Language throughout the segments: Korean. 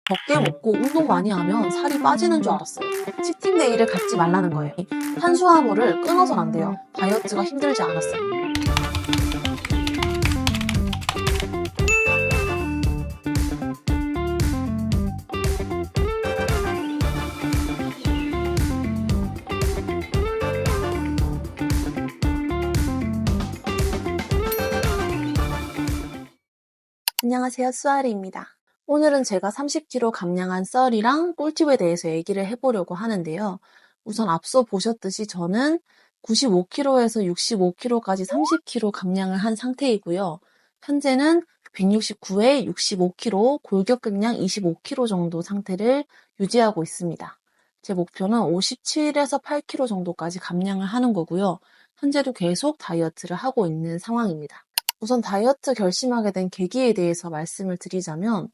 적게 먹고 운동 많이 하면 살이 빠지는 줄 알았어요. 치팅데이를 갖지 말라는 거예요. 탄수화물을 끊어선 안 돼요. 다이어트가 힘들지 않았어요. 안녕하세요, 수아리입니다. 오늘은 제가 30kg 감량한 썰이랑 꿀팁에 대해서 얘기를 해보려고 하는데요. 우선 앞서 보셨듯이 저는 95kg에서 65kg까지 30kg 감량을 한 상태이고요. 현재는 169에 65kg, 골격근량 25kg 정도 상태를 유지하고 있습니다. 제 목표는 57에서 8kg 정도까지 감량을 하는 거고요. 현재도 계속 다이어트를 하고 있는 상황입니다. 우선 다이어트 결심하게 된 계기에 대해서 말씀을 드리자면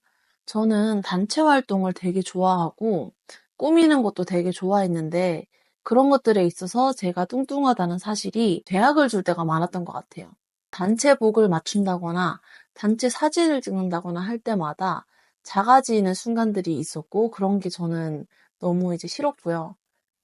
저는 단체 활동을 되게 좋아하고 꾸미는 것도 되게 좋아했는데 그런 것들에 있어서 제가 뚱뚱하다는 사실이 대학을 줄 때가 많았던 것 같아요. 단체복을 맞춘다거나 단체 사진을 찍는다거나 할 때마다 작아지는 순간들이 있었고 그런 게 저는 너무 이제 싫었고요.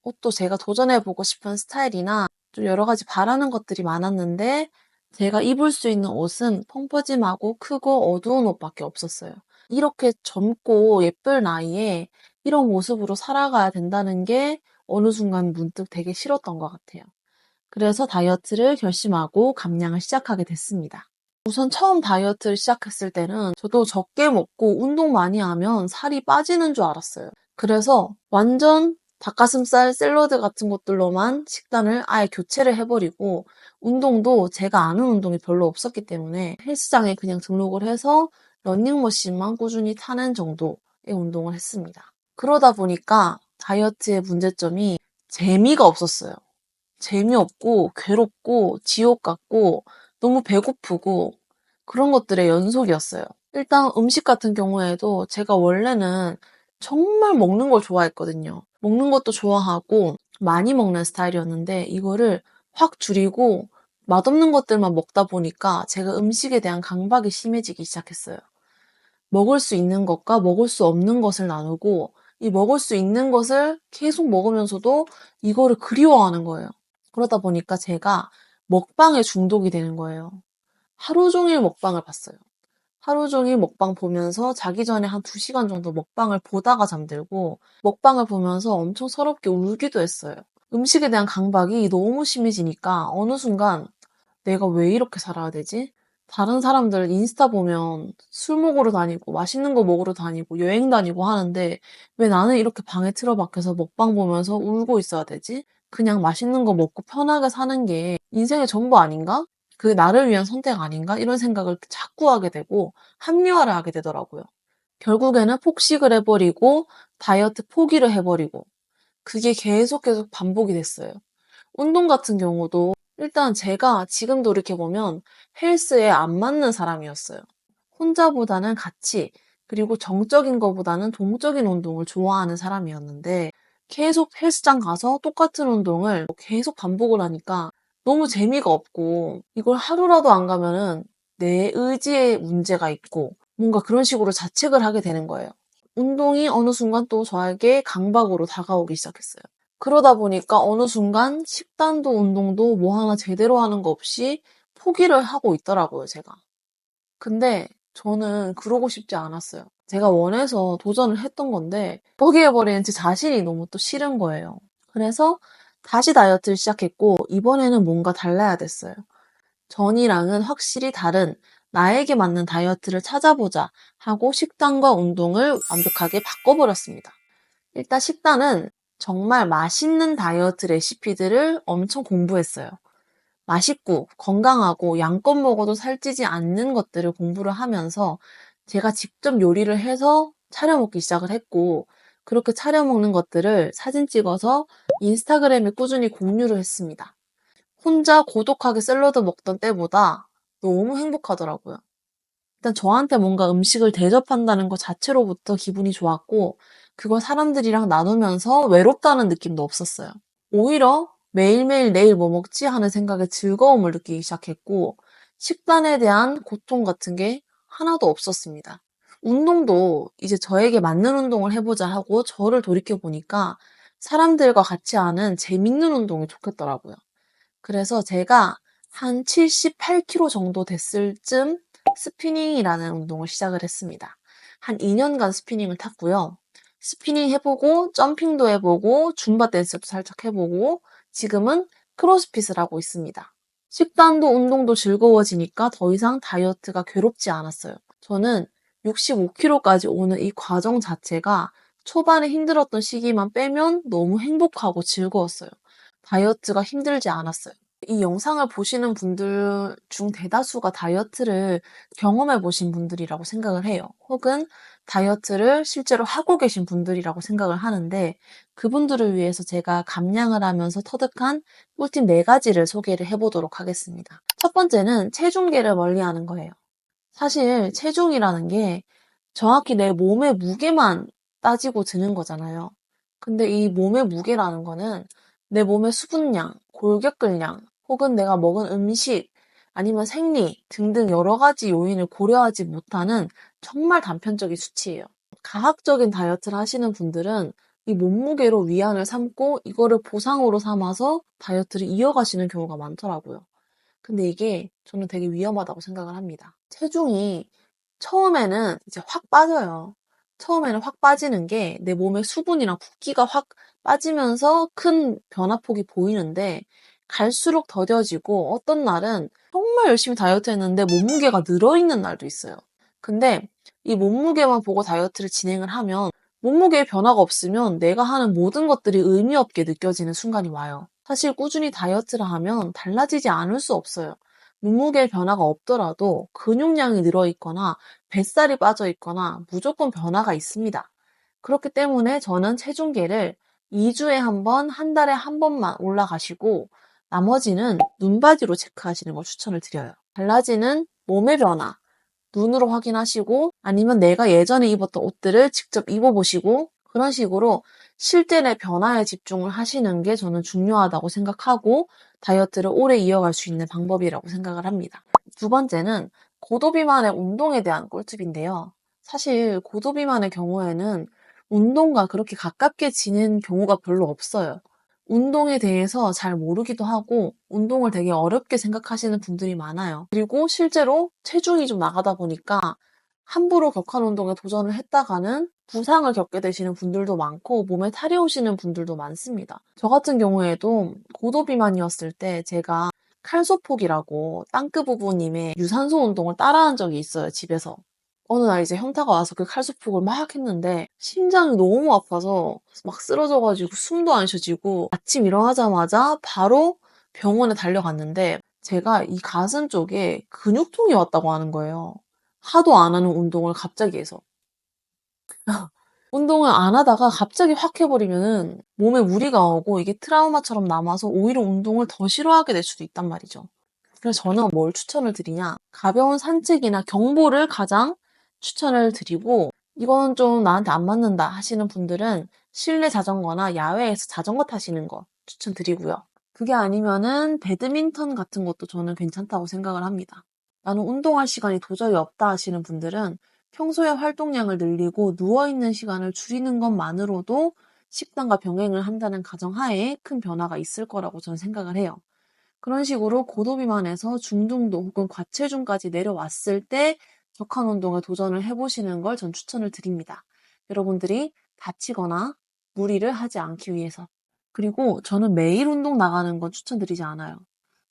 옷도 제가 도전해보고 싶은 스타일이나 좀 여러 가지 바라는 것들이 많았는데 제가 입을 수 있는 옷은 펑퍼짐하고 크고 어두운 옷밖에 없었어요. 이렇게 젊고 예쁠 나이에 이런 모습으로 살아가야 된다는 게 어느 순간 문득 되게 싫었던 것 같아요. 그래서 다이어트를 결심하고 감량을 시작하게 됐습니다. 우선 처음 다이어트를 시작했을 때는 저도 적게 먹고 운동 많이 하면 살이 빠지는 줄 알았어요. 그래서 완전 닭가슴살 샐러드 같은 것들로만 식단을 아예 교체를 해버리고 운동도 제가 아는 운동이 별로 없었기 때문에 헬스장에 그냥 등록을 해서 러닝머신만 꾸준히 타는 정도의 운동을 했습니다. 그러다 보니까 다이어트의 문제점이 재미가 없었어요. 재미없고 괴롭고 지옥 같고 너무 배고프고 그런 것들의 연속이었어요. 일단 음식 같은 경우에도 제가 원래는 정말 먹는 걸 좋아했거든요. 먹는 것도 좋아하고 많이 먹는 스타일이었는데 이거를 확 줄이고 맛없는 것들만 먹다 보니까 제가 음식에 대한 강박이 심해지기 시작했어요. 먹을 수 있는 것과 먹을 수 없는 것을 나누고 이 먹을 수 있는 것을 계속 먹으면서도 이거를 그리워하는 거예요. 그러다 보니까 제가 먹방에 중독이 되는 거예요. 하루 종일 먹방을 봤어요. 하루 종일 먹방 보면서 자기 전에 한 2시간 정도 먹방을 보다가 잠들고 먹방을 보면서 엄청 서럽게 울기도 했어요. 음식에 대한 강박이 너무 심해지니까 어느 순간 내가 왜 이렇게 살아야 되지? 다른 사람들 인스타 보면 술 먹으러 다니고 맛있는 거 먹으러 다니고 여행 다니고 하는데 왜 나는 이렇게 방에 틀어박혀서 먹방 보면서 울고 있어야 되지? 그냥 맛있는 거 먹고 편하게 사는 게 인생의 전부 아닌가? 그게 나를 위한 선택 아닌가? 이런 생각을 자꾸 하게 되고 합리화를 하게 되더라고요. 결국에는 폭식을 해버리고 다이어트 포기를 해버리고 그게 계속 반복이 됐어요. 운동 같은 경우도 일단 제가 지금 돌이켜보면 헬스에 안 맞는 사람이었어요. 혼자보다는 같이, 그리고 정적인 것보다는 동적인 운동을 좋아하는 사람이었는데 계속 헬스장 가서 똑같은 운동을 계속 반복을 하니까 너무 재미가 없고 이걸 하루라도 안 가면은 내 의지에 문제가 있고 뭔가 그런 식으로 자책을 하게 되는 거예요. 운동이 어느 순간 또 저에게 강박으로 다가오기 시작했어요. 그러다 보니까 어느 순간 식단도 운동도 뭐 하나 제대로 하는 거 없이 포기를 하고 있더라고요, 제가. 근데 저는 그러고 싶지 않았어요. 제가 원해서 도전을 했던 건데 포기해버리는 제 자신이 너무 또 싫은 거예요. 그래서 다시 다이어트를 시작했고 이번에는 뭔가 달라야 됐어요. 전이랑은 확실히 다른 나에게 맞는 다이어트를 찾아보자 하고 식단과 운동을 완벽하게 바꿔버렸습니다. 일단 식단은 정말 맛있는 다이어트 레시피들을 엄청 공부했어요. 맛있고 건강하고 양껏 먹어도 살찌지 않는 것들을 공부를 하면서 제가 직접 요리를 해서 차려 먹기 시작을 했고 그렇게 차려 먹는 것들을 사진 찍어서 인스타그램에 꾸준히 공유를 했습니다. 혼자 고독하게 샐러드 먹던 때보다 너무 행복하더라고요. 일단 저한테 뭔가 음식을 대접한다는 것 자체로부터 기분이 좋았고 그걸 사람들이랑 나누면서 외롭다는 느낌도 없었어요. 오히려 매일매일 내일 뭐 먹지 하는 생각에 즐거움을 느끼기 시작했고 식단에 대한 고통 같은 게 하나도 없었습니다. 운동도 이제 저에게 맞는 운동을 해보자 하고 저를 돌이켜보니까 사람들과 같이 하는 재밌는 운동이 좋겠더라고요. 그래서 제가 한 78kg 정도 됐을 쯤 스피닝이라는 운동을 시작을 했습니다. 한 2년간 스피닝을 탔고요. 스피닝 해보고 점핑도 해보고 줌바 댄스도 살짝 해보고 지금은 크로스핏을 하고 있습니다. 식단도 운동도 즐거워지니까 더 이상 다이어트가 괴롭지 않았어요. 저는 65kg까지 오는 이 과정 자체가 초반에 힘들었던 시기만 빼면 너무 행복하고 즐거웠어요. 다이어트가 힘들지 않았어요. 이 영상을 보시는 분들 중 대다수가 다이어트를 경험해 보신 분들이라고 생각을 해요. 혹은 다이어트를 실제로 하고 계신 분들이라고 생각을 하는데 그분들을 위해서 제가 감량을 하면서 터득한 꿀팁 4가지를 소개를 해보도록 하겠습니다. 첫 번째는 체중계를 멀리하는 거예요. 사실 체중이라는 게 정확히 내 몸의 무게만 따지고 드는 거잖아요. 근데 이 몸의 무게라는 거는 내 몸의 수분량, 골격근량, 혹은 내가 먹은 음식, 아니면 생리 등등 여러 가지 요인을 고려하지 못하는 정말 단편적인 수치예요. 가학적인 다이어트를 하시는 분들은 이 몸무게로 위안을 삼고 이거를 보상으로 삼아서 다이어트를 이어가시는 경우가 많더라고요. 근데 이게 저는 되게 위험하다고 생각을 합니다. 체중이 처음에는 이제 확 빠져요. 처음에는 확 빠지는 게 내 몸의 수분이랑 붓기가 확 빠지면서 큰 변화폭이 보이는데 갈수록 더뎌지고 어떤 날은 정말 열심히 다이어트 했는데 몸무게가 늘어있는 날도 있어요. 근데 이 몸무게만 보고 다이어트를 진행을 하면 몸무게에 변화가 없으면 내가 하는 모든 것들이 의미 없게 느껴지는 순간이 와요. 사실 꾸준히 다이어트를 하면 달라지지 않을 수 없어요. 몸무게에 변화가 없더라도 근육량이 늘어있거나 뱃살이 빠져있거나 무조건 변화가 있습니다. 그렇기 때문에 저는 체중계를 2주에 한 번, 한 달에 한 번만 올라가시고 나머지는 눈바디로 체크하시는 걸 추천을 드려요. 달라지는 몸의 변화, 눈으로 확인하시고 아니면 내가 예전에 입었던 옷들을 직접 입어보시고 그런 식으로 실제 내 변화에 집중을 하시는 게 저는 중요하다고 생각하고 다이어트를 오래 이어갈 수 있는 방법이라고 생각을 합니다. 두 번째는 고도비만의 운동에 대한 꿀팁인데요. 사실 고도비만의 경우에는 운동과 그렇게 가깝게 지낸 경우가 별로 없어요. 운동에 대해서 잘 모르기도 하고 운동을 되게 어렵게 생각하시는 분들이 많아요. 그리고 실제로 체중이 좀 나가다 보니까 함부로 격한 운동에 도전을 했다가는 부상을 겪게 되시는 분들도 많고 몸에 탈이 오시는 분들도 많습니다. 저 같은 경우에도 고도비만이었을 때 제가 칼소폭이라고 땅끄부부님의 유산소 운동을 따라한 적이 있어요, 집에서. 어느 날 이제 현타가 와서 그 칼소폭을 막 했는데 심장이 너무 아파서 막 쓰러져가지고 숨도 안 쉬어지고 아침 일어나자마자 바로 병원에 달려갔는데 제가 이 가슴 쪽에 근육통이 왔다고 하는 거예요. 하도 안 하는 운동을 갑자기 해서. 운동을 안 하다가 갑자기 확 해버리면은 몸에 무리가 오고 이게 트라우마처럼 남아서 오히려 운동을 더 싫어하게 될 수도 있단 말이죠. 그래서 저는 뭘 추천을 드리냐? 가벼운 산책이나 경보를 가장 추천을 드리고 이거는 좀 나한테 안 맞는다 하시는 분들은 실내 자전거나 야외에서 자전거 타시는 거 추천드리고요. 그게 아니면은 배드민턴 같은 것도 저는 괜찮다고 생각을 합니다. 나는 운동할 시간이 도저히 없다 하시는 분들은 평소에 활동량을 늘리고 누워있는 시간을 줄이는 것만으로도 식단과 병행을 한다는 가정하에 큰 변화가 있을 거라고 저는 생각을 해요. 그런 식으로 고도비만에서 중등도 혹은 과체중까지 내려왔을 때 격한 운동에 도전을 해보시는 걸 전 추천을 드립니다. 여러분들이 다치거나 무리를 하지 않기 위해서. 그리고 저는 매일 운동 나가는 건 추천드리지 않아요.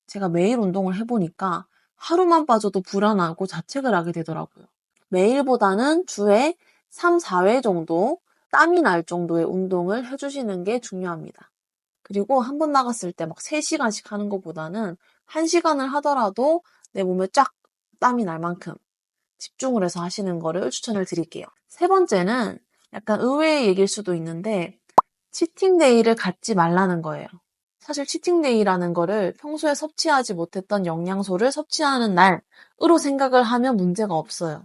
제가 매일 운동을 해보니까 하루만 빠져도 불안하고 자책을 하게 되더라고요. 매일보다는 주에 3, 4회 정도 땀이 날 정도의 운동을 해주시는 게 중요합니다. 그리고 한 번 나갔을 때 막 3시간씩 하는 것보다는 1시간을 하더라도 내 몸에 쫙 땀이 날 만큼 집중을 해서 하시는 거를 추천을 드릴게요. 세 번째는 약간 의외의 얘기일 수도 있는데 치팅데이를 갖지 말라는 거예요. 사실 치팅데이라는 거를 평소에 섭취하지 못했던 영양소를 섭취하는 날으로 생각을 하면 문제가 없어요.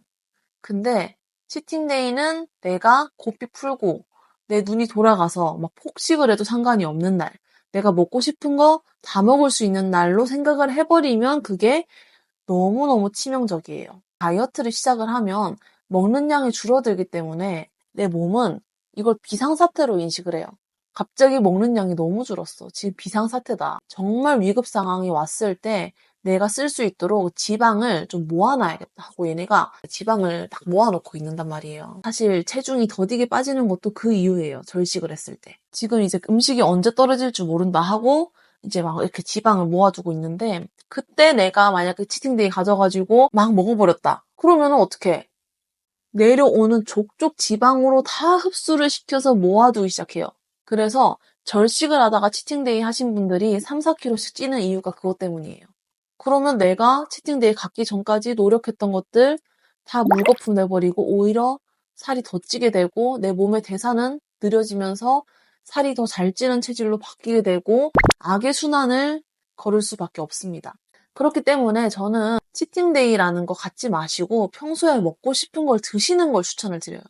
근데 치팅데이는 내가 고삐 풀고 내 눈이 돌아가서 막 폭식을 해도 상관이 없는 날, 내가 먹고 싶은 거 다 먹을 수 있는 날로 생각을 해버리면 그게 너무너무 치명적이에요. 다이어트를 시작을 하면 먹는 양이 줄어들기 때문에 내 몸은 이걸 비상사태로 인식을 해요. 갑자기 먹는 양이 너무 줄었어. 지금 비상사태다. 정말 위급 상황이 왔을 때 내가 쓸 수 있도록 지방을 좀 모아놔야겠다 하고 얘네가 지방을 딱 모아놓고 있는단 말이에요. 사실 체중이 더디게 빠지는 것도 그 이유예요. 절식을 했을 때. 지금 이제 음식이 언제 떨어질 줄 모른다 하고 이제 막 이렇게 지방을 모아두고 있는데 그때 내가 만약에 치팅데이 가져가지고 막 먹어버렸다. 그러면은 어떡해? 내려오는 족족 지방으로 다 흡수를 시켜서 모아두기 시작해요. 그래서 절식을 하다가 치팅데이 하신 분들이 3, 4kg씩 찌는 이유가 그것 때문이에요. 그러면 내가 치팅데이 갖기 전까지 노력했던 것들 다 물거품 내버리고 오히려 살이 더 찌게 되고 내 몸의 대사는 느려지면서 살이 더 잘 찌는 체질로 바뀌게 되고 악의 순환을 걸을 수밖에 없습니다. 그렇기 때문에 저는 치팅데이라는 거 갖지 마시고 평소에 먹고 싶은 걸 드시는 걸 추천을 드려요.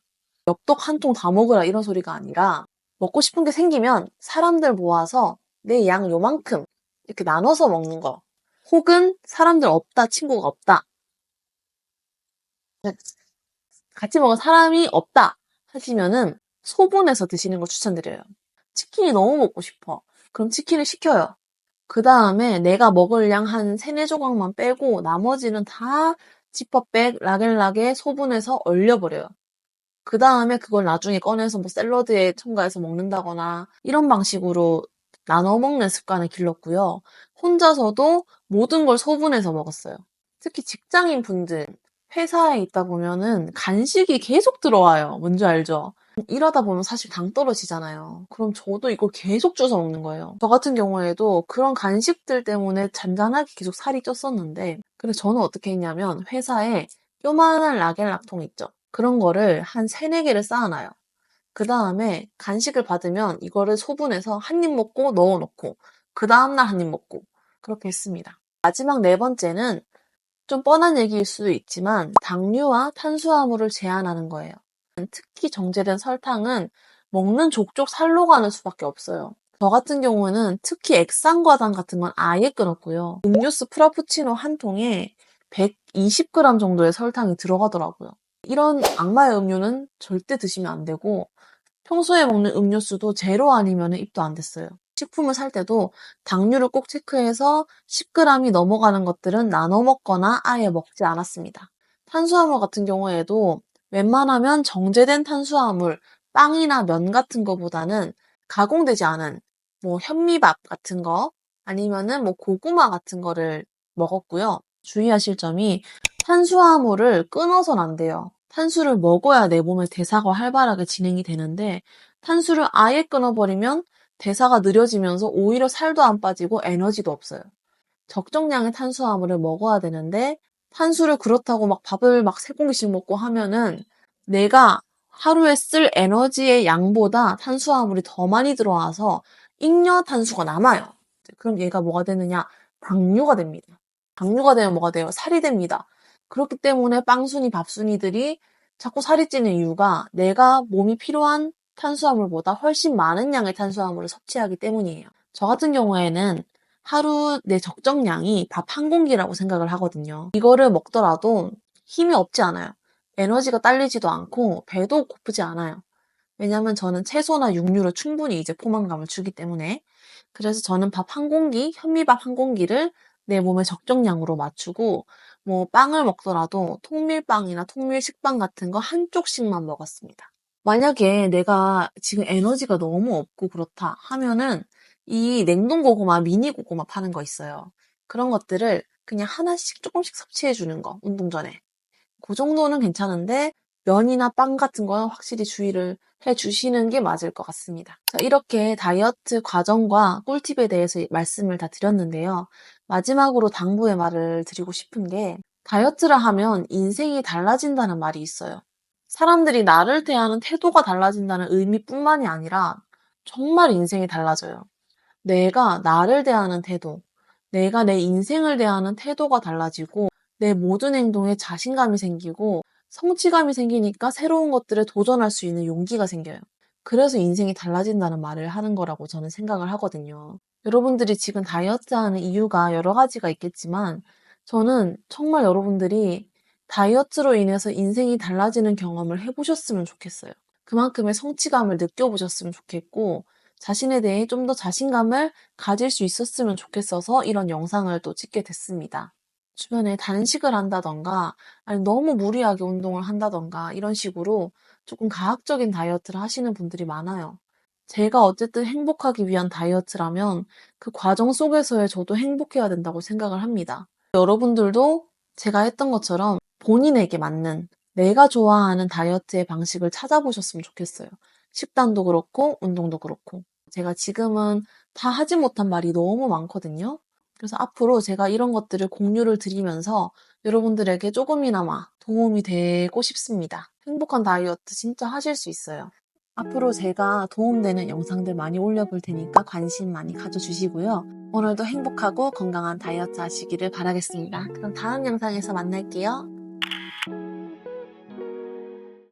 엽떡 한 통 다 먹으라 이런 소리가 아니라 먹고 싶은 게 생기면 사람들 모아서 내 양 요만큼 이렇게 나눠서 먹는 거. 혹은 사람들 없다, 친구가 없다. 같이 먹을 사람이 없다 하시면은 소분해서 드시는 걸 추천드려요. 치킨이 너무 먹고 싶어. 그럼 치킨을 시켜요. 그 다음에 내가 먹을 양 한 3-4조각만 빼고 나머지는 다 지퍼백, 락앤락에 소분해서 얼려버려요. 그 다음에 그걸 나중에 꺼내서 뭐 샐러드에 첨가해서 먹는다거나 이런 방식으로 나눠 먹는 습관을 길렀고요. 혼자서도 모든 걸 소분해서 먹었어요. 특히 직장인 분들, 회사에 있다 보면은 간식이 계속 들어와요. 뭔지 알죠? 일하다 보면 사실 당 떨어지잖아요. 그럼 저도 이걸 계속 주워 먹는 거예요. 저 같은 경우에도 그런 간식들 때문에 잔잔하게 계속 살이 쪘었는데, 그래서 저는 어떻게 했냐면 회사에 요만한 락앤락통 있죠? 그런 거를 한 3-4개를 쌓아놔요. 그 다음에 간식을 받으면 이거를 소분해서 한 입 먹고 넣어놓고, 그 다음날 한 입 먹고, 그렇게 했습니다. 마지막 4번째는 좀 뻔한 얘기일 수도 있지만 당류와 탄수화물을 제한하는 거예요. 특히 정제된 설탕은 먹는 족족 살로 가는 수밖에 없어요. 저 같은 경우는 특히 액상과당 같은 건 아예 끊었고요. 음료수 프라푸치노 한 통에 120g 정도의 설탕이 들어가더라고요. 이런 악마의 음료는 절대 드시면 안 되고 평소에 먹는 음료수도 제로 아니면 입도 안 댔어요. 식품을 살 때도 당류를 꼭 체크해서 10g이 넘어가는 것들은 나눠 먹거나 아예 먹지 않았습니다. 탄수화물 같은 경우에도 웬만하면 정제된 탄수화물, 빵이나 면 같은 거보다는 가공되지 않은 뭐 현미밥 같은 거 아니면은 뭐 고구마 같은 거를 먹었고요. 주의하실 점이 탄수화물을 끊어서는 안 돼요. 탄수를 먹어야 내 몸의 대사가 활발하게 진행이 되는데 탄수를 아예 끊어버리면 대사가 느려지면서 오히려 살도 안 빠지고 에너지도 없어요. 적정량의 탄수화물을 먹어야 되는데 탄수를 그렇다고 막 밥을 막 3공기씩 먹고 하면은 내가 하루에 쓸 에너지의 양보다 탄수화물이 더 많이 들어와서 잉여 탄수가 남아요. 그럼 얘가 뭐가 되느냐? 당류가 됩니다. 당류가 되면 뭐가 돼요? 살이 됩니다. 그렇기 때문에 빵순이, 밥순이들이 자꾸 살이 찌는 이유가 내가 몸이 필요한 탄수화물보다 훨씬 많은 양의 탄수화물을 섭취하기 때문이에요. 저 같은 경우에는 하루 내 적정량이 밥 한 공기라고 생각을 하거든요. 이거를 먹더라도 힘이 없지 않아요. 에너지가 딸리지도 않고 배도 고프지 않아요. 왜냐면 저는 채소나 육류로 충분히 이제 포만감을 주기 때문에. 그래서 저는 밥 한 공기, 현미밥 한 공기를 내 몸의 적정량으로 맞추고 뭐 빵을 먹더라도 통밀빵이나 통밀식빵 같은 거 한 쪽씩만 먹었습니다. 만약에 내가 지금 에너지가 너무 없고 그렇다 하면은 이 냉동고구마, 미니고구마 파는 거 있어요. 그런 것들을 그냥 하나씩 조금씩 섭취해 주는 거, 운동 전에. 그 정도는 괜찮은데 면이나 빵 같은 건 확실히 주의를 해 주시는 게 맞을 것 같습니다. 자, 이렇게 다이어트 과정과 꿀팁에 대해서 말씀을 다 드렸는데요. 마지막으로 당부의 말을 드리고 싶은 게 다이어트를 하면 인생이 달라진다는 말이 있어요. 사람들이 나를 대하는 태도가 달라진다는 의미뿐만이 아니라 정말 인생이 달라져요. 내가 나를 대하는 태도, 내가 내 인생을 대하는 태도가 달라지고 내 모든 행동에 자신감이 생기고 성취감이 생기니까 새로운 것들에 도전할 수 있는 용기가 생겨요. 그래서 인생이 달라진다는 말을 하는 거라고 저는 생각을 하거든요. 여러분들이 지금 다이어트 하는 이유가 여러 가지가 있겠지만 저는 정말 여러분들이 다이어트로 인해서 인생이 달라지는 경험을 해보셨으면 좋겠어요. 그만큼의 성취감을 느껴보셨으면 좋겠고, 자신에 대해 좀 더 자신감을 가질 수 있었으면 좋겠어서 이런 영상을 또 찍게 됐습니다. 주변에 단식을 한다던가, 아니 너무 무리하게 운동을 한다던가, 이런 식으로 조금 가학적인 다이어트를 하시는 분들이 많아요. 제가 어쨌든 행복하기 위한 다이어트라면 그 과정 속에서의 저도 행복해야 된다고 생각을 합니다. 여러분들도 제가 했던 것처럼 본인에게 맞는 내가 좋아하는 다이어트의 방식을 찾아보셨으면 좋겠어요. 식단도 그렇고 운동도 그렇고. 제가 지금은 다 하지 못한 말이 너무 많거든요. 그래서 앞으로 제가 이런 것들을 공유를 드리면서 여러분들에게 조금이나마 도움이 되고 싶습니다. 행복한 다이어트 진짜 하실 수 있어요. 앞으로 제가 도움되는 영상들 많이 올려볼 테니까 관심 많이 가져주시고요. 오늘도 행복하고 건강한 다이어트 하시기를 바라겠습니다. 그럼 다음 영상에서 만날게요.